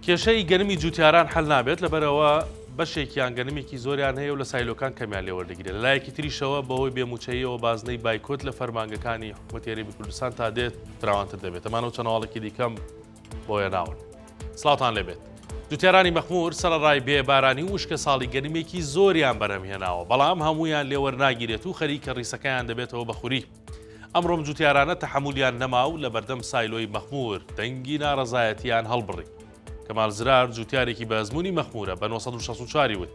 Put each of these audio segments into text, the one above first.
کێشەی گەنمی جوتیاران حەل نابێت لەبەرەوە بەشێکیان گەنمێکی زۆریان هەیە و لە سایلۆکان کەمیان لێوەردەگیرێت. لە لایەکی تریشەوە بەهۆی بێموچەیەوە بازنەی بایکۆت لە فەرمانگەکانی حکوومەتی هەرێمی کوردستان تا دێت فراوانتر دەبێت. ئەمانە و چەناوەڵێکی دیکەم بۆیە ناون. سڵاوتان لێبێت. جوتیارانی مەخموور سەرەڕای بێبارانی وشکە ساڵی گەنمێکی زۆریان بەرەمهێناوە، بەڵام هەمویان لێوەرناگیرێت و خەریکە ڕیسەکەیان دەبێتەوە بەخوری. ئەمڕۆم جوتیارانە تەحەمولیان نەما و لە بەردەم سایلۆی مەخموور دەنگی ناڕەزایەتیان هەڵبڕی. کەمال زرار جوتیارێکی بە ئەزموونی مەخمورە بە 964 وت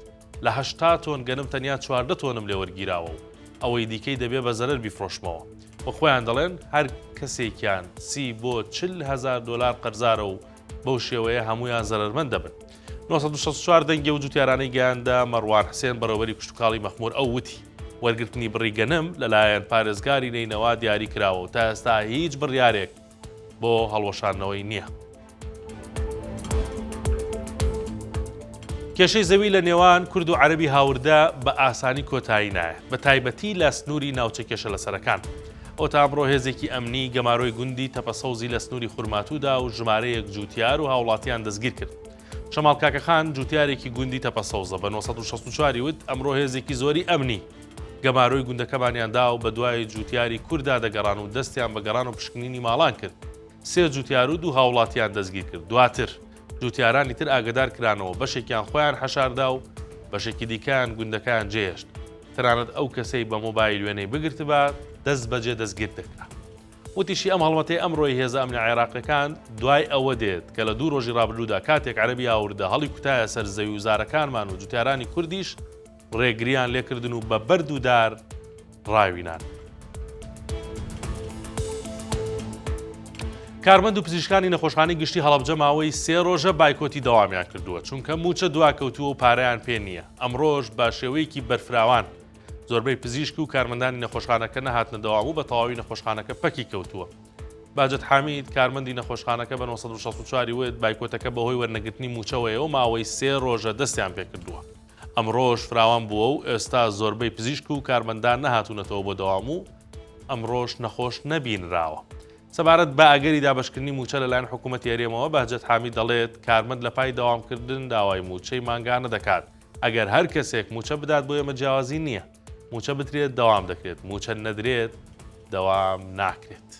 لە 80 تۆن گەنم تەنیا 14 تۆنم لێوەرگیراوە و ئەوەی دیکەی دەبێ بە زەرەر بیفرۆشمەوە. وە خۆیان دەڵێن هەر کەسێکیان 30 بۆ 40,000 دلار قەرزارە و بەو شێوەیە هەمویان زەرەرمەند دەبن. 964 دەنگی و جوتیارانەی گەیاندا مەڕوان حسێن بەڕێوەری کشتتوکاڵی مەخموور ئەو وتی وەرگرتنی بڕی گەنم لەلایەن پارێزگاری نینەوە دیاری کراوە و تا ئێستا هیچ بڕیارێک بۆ هەڵوەشاندنەوەی نییە. کێشەی زەوی لە نێوان کورد و عەرەبی هاوردە بە ئاسانی کۆتایی نایە، بە تایبەتی لە سنووری ناوچە کێشە لەسەرەکان. ئەو تا ئەمڕۆ هێزێکی ئەمنی گەمارۆی گوندی تەپەسەوزی لە سنووری خورماتوودا و ژمارەیەک جوتیار و هاوڵاتیان دەستگیر کرد. شەماڵ کاکەخان جوتیارێکی گوندی تەپەسەوزە بە 964 وت ئەمڕۆ هێزێکی زۆری ئەمنی گەمارۆی گوندەکەمانیاندا و بە دوای جوتیاری کووردا دەگەڕان و دەستیان بە گەڕان و پشکنینی ماڵان کرد. 3 جوتیار و 2 هاوڵاتیان دەستگیر کرد. دواتر جوتیارانی تر ئاگدار کرانەوە، بەشێکیان خۆیان حەشاردا و بەشێکی دیکەیان گوندەکان جێهێشت. تەنانەت ئەو کەسەی بە مۆبایل وێنەی بگرت بە دەست بەجێ دەستگیر دەکرا. وتیشی ئەم هەڵمەتەی ئەمڕۆی هێزە ئەمنی عێراقیەکان دوای ئەوە دێت کە لە 2 ڕۆژی ڕابردوودا کاتێک عەرەبی هاوردە هەڵی کوتایە سەر زەوی وزارەکانمان و جوتیارانی کوردیش ڕێگریان لێکردن و بە بەرد و دار ڕاوینان. کارمەند و پزیشکانی نەخۆشخانەی گشتی هەڵەبجە ماوەی 3 ڕۆژە بایکۆتی دەوامیان کردووە چونکە موچە دواکەوتووە و پارەیان پێ نییە. ئەمڕۆژ بە شێوەیەکی بەرفراوان زۆربەی پزیشک و کارمەندانی نەخۆشخانەکە نەهاتنە دەوام و بە تەواوی نەخۆشخانەکە پەکی کەوتووە. باجەت حامید کارمەندی نەخۆشخانەکە بە 964 وت بایکۆتەکە بەهۆی وەرنەگرتنی موچەوەیەوە ماوەی 3 ڕۆژە دەستیان پێ کردووە. ئەمڕۆژ فراوان بووە و ئێستا زۆربەی پزیشک و کارمەندان نەهاتوونەتەوە بۆ دەوام و ئەمڕۆژ نەخۆش نەبینراوە. سەبارەت بە ئاگەری دابشکردنی موچە لەلایەن حکوومەتی هەرێمەوە بەهجەت حامید دەڵێت کارمەند لە پای داوامکردن داوای موچەی مانگانە دەکات. ئەگەر هەر کەسێک موچە بدات بۆ ئێمە جیاوازی نییە. موچە بترێت دەوام دەکرێت، موچە نەدرێت دەوام ناکرێت.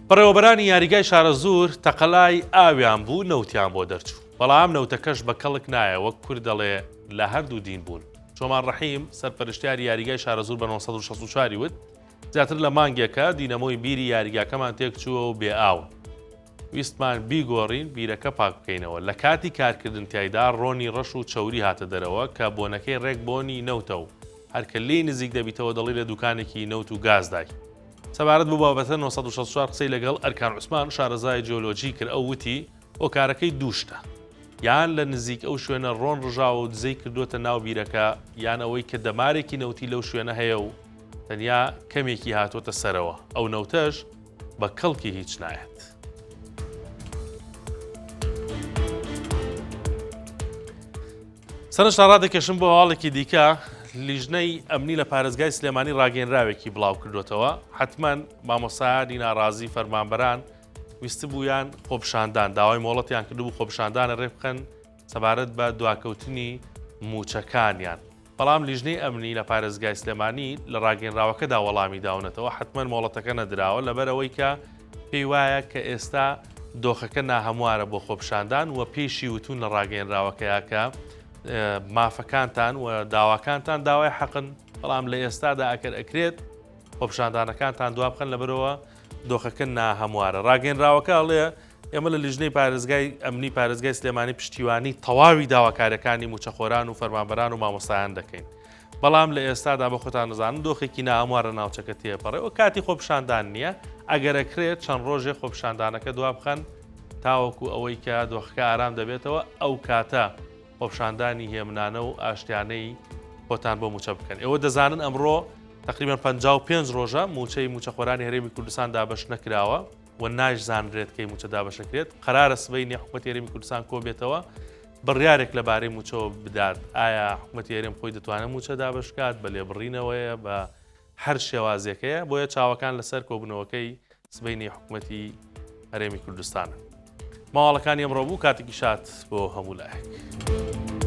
بەڕێوەبەرانی یاریگای شارە زوور تەقەلای ئاویان بوو نەوتیان بۆ دەرچوو، بەڵام نەوتەکەش بە کەڵک نایە وەک کورد دەڵێ لە هەردوو دین بوون. چۆمان ڕەحیم سەرپەرشتیاری یاریگای شارە زوور بە 964 وت زیاتر لە مانگێکە دینەمۆی بیری یاریگاکەمان تێک چووە و بێ ئاون. ویستمان بیگۆڕین بیرەکە پاک بکەینەوە. لە کاتی کارکردن تایدا ڕۆنی ڕەش و چەوری هاتە دەرەوە کە بۆنەکەی ڕێک بۆنی نەوتە و هەرکە لێی نزیک دەبیتەوە دەڵی لە دوکانێکی نەوت و گازدای. سەبارەت بۆ بابەتە 964 قسەی لەگەڵ ئەرکان عوسمان شارەزای جیۆلۆجی کرد. ئەو وتی هۆکارەکەی دووشتە، یان لە نزیک ئەو شوێنە ڕۆن ڕژاوە و دزەی کردوتە ناو بیرەکە، یان ئەوەی کە دەمارێکی نەوتی لەو شوێنە هەیە و تەنیا کەمێکی هاتوۆتە سەرەوە. ئەو نەوتەش بە کەڵکی هیچ نایەت. سەرنج تا ڕادەکێشم بۆ هەواڵێکی دیکە. لیژنەی ئەمنی لە پارێزگای سلێمانی ڕاگەیەنراوێکی بڵاو کردوێتەوە. حتمەن مامۆسایانی ناڕازی فەرمانبەران ویست بوویان خۆپشاندان داوای مۆڵەتیان کردو بوو خۆپشاندانە ڕێ بکەن سەبارەت بە دواکەوتنی موچەکانیان. بەڵام لیژنەی ئەمنی لە پارێزگای سلێمانی لە ڕاگەیەنراوەکەدا وەڵامی داونەتەوە حتمەن مۆڵەتەکە نەدراوە لەبەرەوەی کە پێی وایە کە ئێستا دۆخەکە ناهەموارە بۆ خۆپشاندان و پێشی وتون لە ڕاگەیەنراوەکەیە کە مافەکانتان و داواکانتان داوای حەقن، بەڵام لە ئێستادا ئەکەر ئەکرێت خۆپشاندانەکانتان دوا بخەن لەبەرەوە دۆخەکە ناهەموارە. ڕاگەیەنراوەکە ئەڵێ ئێمە لە لیژنەی پارێزگای ئەمنی پارێزگای سلێمانی پشتیوانی تەواوی داواکارەکانی موچەخۆران و فەرمانبەران و مامۆستایان دەکەین، بەڵام لە ئێستادا بە خۆتان نەزانن دۆخێکی ناهەموارە ناوچەکە تێپەڕێەوە کاتی خۆپشاندان نییە. ئەگەر ئەکرێت چەند ڕۆژێک خۆپشاندانەکە دوا بخەن تاوەکو ئەوەی کە دۆخەکە ئارام دەبێتەوە، ئەو کاتە خۆپشاندانی هێمنانە و ئاشتیانەی خۆتان بۆ موچە بکەن. ئێوە دەزانن ئەمڕۆ تقریبان 55 ڕۆژە موچەی موچەخۆرانی هەرێمی کوردستان دابەش نەکراوە و ناژزانرێت کەی موچە دابەشەکرێت. قەرارە سبەینی حکوومەتی هەرێمی کوردستان کۆبێتەوە بڕیارێک لەبارەی موچەوە بدات. ئایا حکوومەتی هەرێم خۆی دەتوانێت موچە دابەشکات بە لێبڕینەوەیە بە هەر شێوازێکەیە، بۆیە چاوەکان لەسەر کۆبوونەوەکەی سبەینی حکوومەتی هەرێمی کوردستانە. ماوەڵەکانی ئەمڕۆ بوو کاتێکی شات بۆ هەموو لایەک.